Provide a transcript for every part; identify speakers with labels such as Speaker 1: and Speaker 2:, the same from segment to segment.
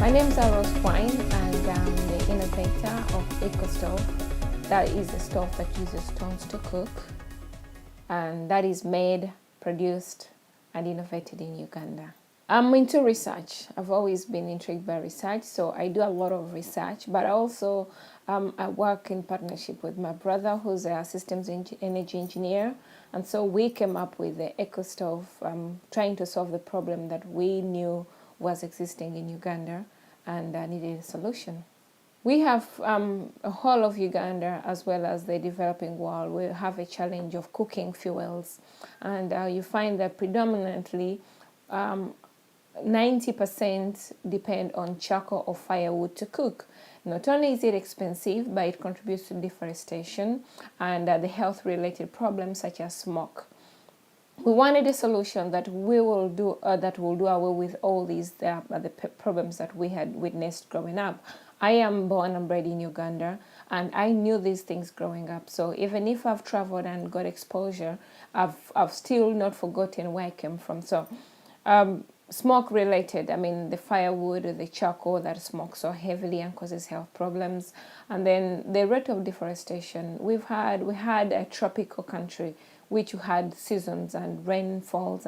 Speaker 1: My name is Twine, and I'm the innovator of EcoStove. That is a stove that uses stones to cook, and that is made, produced, and innovated in Uganda. I'm into research. I've always been intrigued by research, so I do a lot of research, but also I work in partnership with my brother, who's a systems energy engineer, and so we came up with the EcoStove, trying to solve the problem that we knew was existing in Uganda and needed a solution. We have a whole of Uganda as well as the developing world. We have a challenge of cooking fuels, and you find that predominantly 90% depend on charcoal or firewood to cook. Not only is it expensive, but it contributes to deforestation and the health-related problems such as smoke. We wanted a solution that will do away with all these the problems that we had witnessed growing up. I am born and bred in Uganda, and I knew these things growing up. So even if I've traveled and got exposure, I've still not forgotten where I came from. So smoke related, I mean the firewood, the charcoal that smokes so heavily and causes health problems, and then the rate of deforestation. We had a tropical country which had seasons and rainfalls,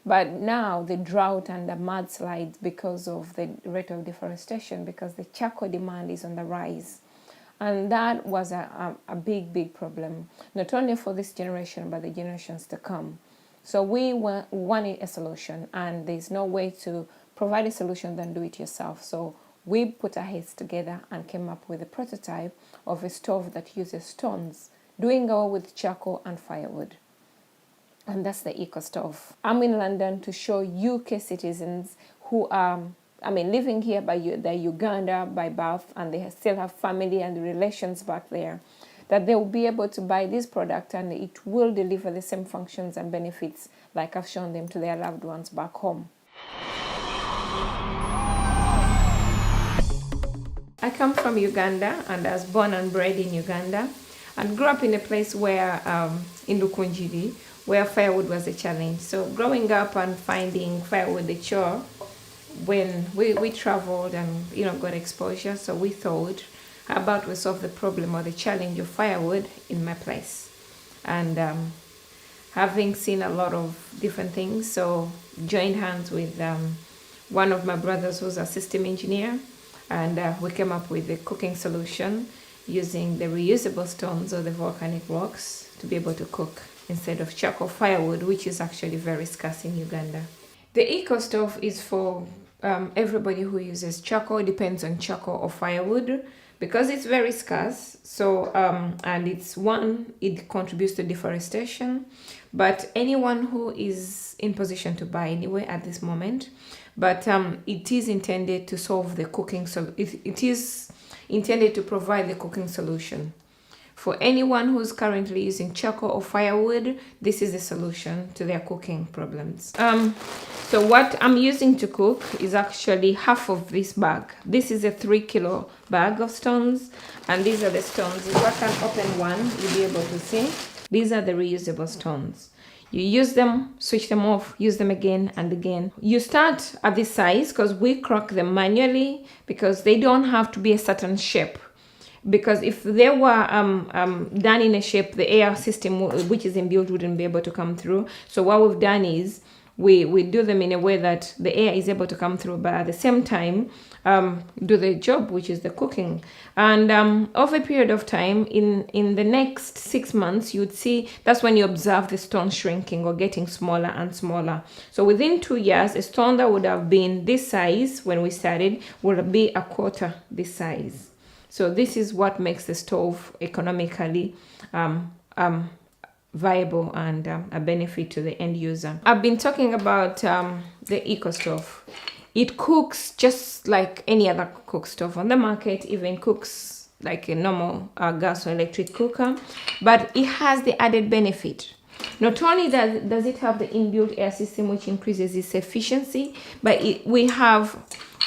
Speaker 1: but now the drought and the mudslides because of the rate of deforestation, because the charcoal demand is on the rise. And that was a big problem, not only for this generation, but the generations to come. So we wanted a solution, and there's no way to provide a solution than do it yourself. So we put our heads together and came up with a prototype of a stove that uses stones, doing away with charcoal and firewood. And that's the EcoStove. I'm in London to show UK citizens who are, living here, they're Uganda by birth, and they still have family and relations back there, that they will be able to buy this product and it will deliver the same functions and benefits like I've shown them to their loved ones back home. I come from Uganda, and I was born and bred in Uganda, and grew up in a place where, in Lukunjiri, where firewood was a challenge. So growing up and finding firewood a chore, when we traveled and got exposure, so we thought, how about we solve the problem or the challenge of firewood in my place? And having seen a lot of different things, so joined hands with one of my brothers who's a system engineer, and we came up with a cooking solution using the reusable stones or the volcanic rocks to be able to cook instead of charcoal firewood, which is actually very scarce in Uganda. The EcoStove is for everybody who uses charcoal. It depends on charcoal or firewood because it's very scarce. So and it contributes to deforestation, but anyone who is in position to buy anyway at this moment. But it is intended to solve the cooking. So it is intended to provide the cooking solution. For anyone who's currently using charcoal or firewood, this is the solution to their cooking problems. So what I'm using to cook is actually half of this bag. This is a 3-kilo bag of stones, and these are the stones. If I can open one, you'll be able to see. These are the reusable stones. You use them, switch them off, use them again and again. You start at this size because we crack them manually because they don't have to be a certain shape. Because if they were done in a shape, the air system which is inbuilt wouldn't be able to come through. So what we've done is we do them in a way that the air is able to come through, but at the same time do the job, which is the cooking. And over a period of time, in the next 6 months, you'd see that's when you observe the stone shrinking or getting smaller and smaller. So within 2 years, a stone that would have been this size when we started will be a quarter this size. So this is what makes the stove economically viable and a benefit to the end user. I've been talking about the EcoStove. It cooks just like any other cook stove on the market, even cooks like a normal gas or electric cooker, but it has the added benefit. Not only does it have the inbuilt air system which increases its efficiency, but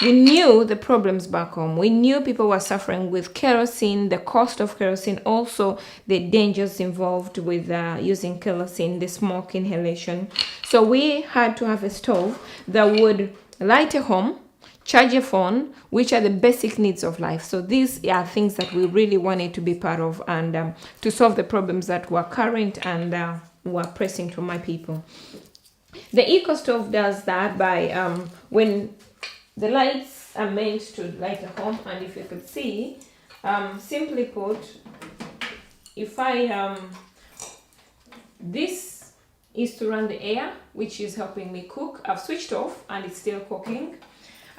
Speaker 1: we knew the problems back home. We knew people were suffering with kerosene, the cost of kerosene, also the dangers involved with using kerosene, the smoke inhalation. So we had to have a stove that would light a home, charge a phone, which are the basic needs of life. So these are things that we really wanted to be part of, and to solve the problems that were current and were pressing to my people. The eco stove does that by when the lights are meant to light a home, and if you could see, simply put, if I this is to run the air, which is helping me cook. I've switched off and it's still cooking.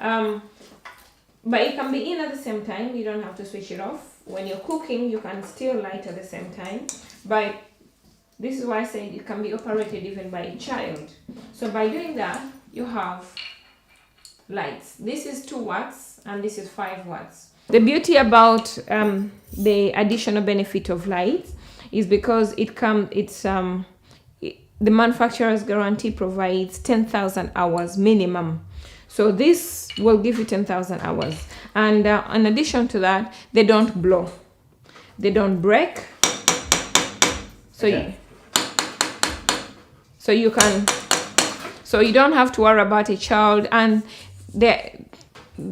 Speaker 1: But it can be in at the same time. You don't have to switch it off. When you're cooking, you can still light at the same time. But this is why I said it can be operated even by a child. So by doing that, you have lights. This is 2 watts and this is 5 watts. The beauty about the additional benefit of lights is because the manufacturer's guarantee provides 10,000 hours minimum. So this will give you 10,000 hours. And in addition to that, they don't blow. They don't break. So, okay. So you don't have to worry about a child, and they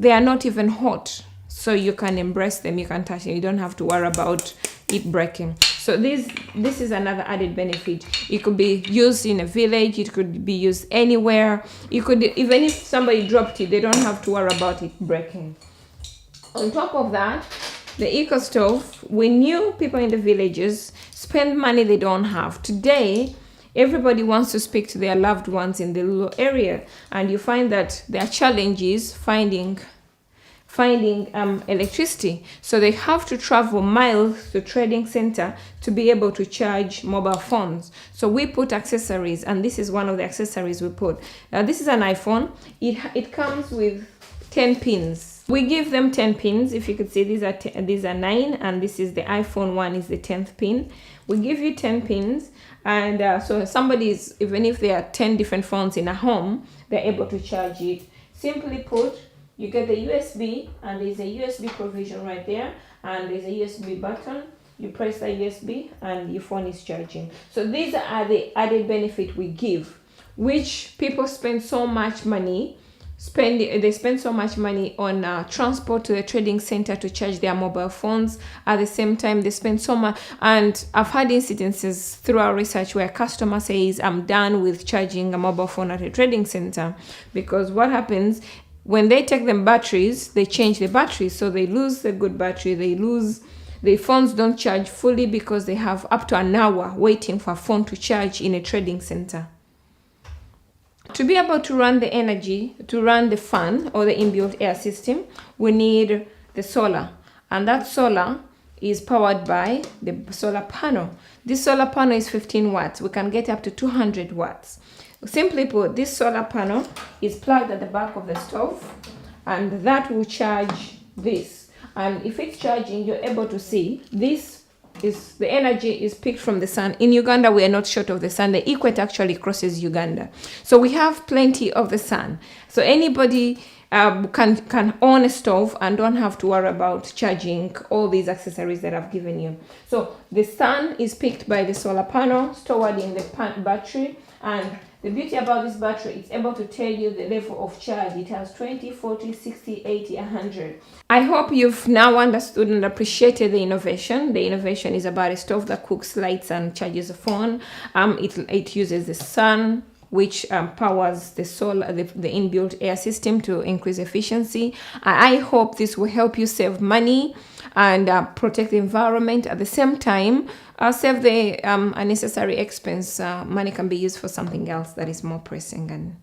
Speaker 1: are not even hot. So you can embrace them, you can touch them. You don't have to worry about it breaking. So this is another added benefit. It could be used in a village, it could be used anywhere. You could, even if somebody dropped it, they don't have to worry about it breaking. On top of that, the eco stove, we knew people in the villages spend money they don't have. Today, everybody wants to speak to their loved ones in the rural area, and you find that there are challenges finding electricity. So they have to travel miles to trading center to be able to charge mobile phones. So we put accessories, and this is one of the accessories we put. This is an iPhone. It comes with 10 pins. We give them 10 pins. If you could see, these are 9, and this is the iPhone 1 is the 10th pin. We give you 10 pins, and so somebody's, even if there are 10 different phones in a home, they're able to charge it. Simply put, you get the USB, and there's a USB provision right there, and there's a USB button. You press the USB and your phone is charging. So these are the added benefit we give, which people spend so much money. They spend so much money on transport to the trading center to charge their mobile phones. At the same time, they spend so much. And I've had incidences through our research where a customer says, I'm done with charging a mobile phone at a trading center, because what happens when they take them batteries, they change the batteries, so they lose the good battery. The phones don't charge fully because they have up to an hour waiting for a phone to charge in a trading center. To be able to run the energy, to run the fan or the inbuilt air system, we need the solar, and that solar is powered by the solar panel. This solar panel is 15 watts. We can get up to 200 watts. Simply put, this solar panel is plugged at the back of the stove, and that will charge this. And if it's charging, you're able to see this is the energy is picked from the sun. In Uganda, we are not short of the sun. The equator actually crosses Uganda, so we have plenty of the sun. So anybody can own a stove and don't have to worry about charging all these accessories that I've given you. So the sun is picked by the solar panel, stored in the battery, and the beauty about this battery, it's able to tell you the level of charge. It has 20, 40, 60, 80, 100. I hope you've now understood and appreciated the innovation. The innovation is about a stove that cooks, lights, and charges a phone. It uses the sun, which powers the solar, the inbuilt air system to increase efficiency. I hope this will help you save money and protect the environment. At the same time, save the unnecessary expense. Money can be used for something else that is more pressing. And